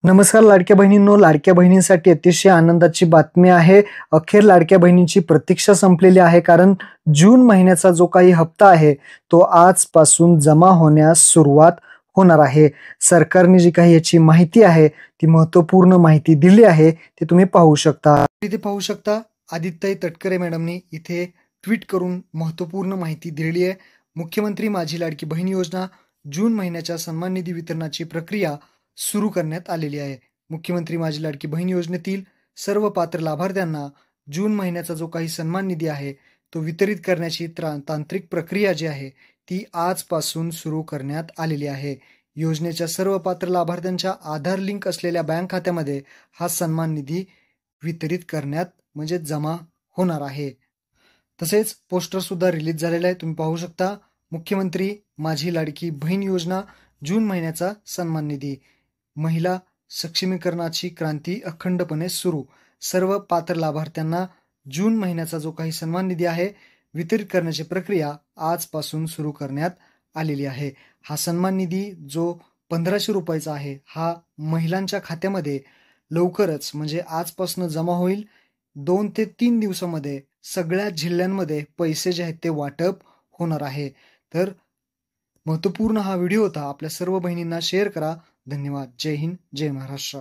नमस्कार लाडक्या बहिणींनो, लाडक्या बहिणींसाठी अतिशय आनंदाची बातमी आहे. अखेर लाडक्या बहिणींची प्रतीक्षा संपलेली आहे, कारण जून महिन्याचा जो काही हप्ता आहे तो आजपासून जमा होण्यास सुरुवात होणार आहे. सरकारने जी काही याची माहिती आहे ती महत्त्वपूर्ण माहिती दिली आहे, ती तुम्ही पाहू शकता. इथे पाहू शकता आदित्य तटकरे मॅडमनी इथे ट्विट करून महत्त्वपूर्ण माहिती दिलेली आहे. मुख्यमंत्री माझी लाडकी बहीण योजना जून महिन्याच्या सन्मान निधी वितरणाची प्रक्रिया सुरू करण्यात आलेली आहे. मुख्यमंत्री माझी लाडकी बहीण योजनेतील सर्व पात्र लाभार्थ्यांना जून महिन्याचा जो काही सन्मान निधी आहे तो वितरित करण्याची तांत्रिक प्रक्रिया जी आहे ती आजपासून सुरू करण्यात आलेली आहे. योजनेच्या सर्व पात्र लाभार्थ्यांच्या आधार लिंक असलेल्या बँक खात्यामध्ये हा सन्मान निधी वितरित करण्यात म्हणजे जमा होणार आहे. तसेच पोस्टर सुद्धा रिलीज झालेला आहे, तुम्ही पाहू शकता. मुख्यमंत्री माझी लाडकी बहीण योजना जून महिन्याचा सन्मान निधी, महिला सक्षमीकरणाची क्रांती अखंडपणे सुरू. सर्व पात्र लाभार्थ्यांना जून महिन्याचा जो काही सन्मान निधी आहे वितरित करण्याची प्रक्रिया आजपासून सुरू करण्यात आलेली आहे. हा सन्मान निधी जो 1500 रुपयाचा आहे हा महिलांच्या खात्यामध्ये लवकरच म्हणजे आजपासून जमा होईल. 2 ते 3 दिवसामध्ये सगळ्या जिल्ह्यांमध्ये पैसे जे आहेत ते वाटप होणार आहे. तर महत्त्वपूर्ण हा व्हिडिओ होता. आपल्या सर्व बहिणींना शेअर करा. धन्यवाद. जय हिंद, जय महाराष्ट्र.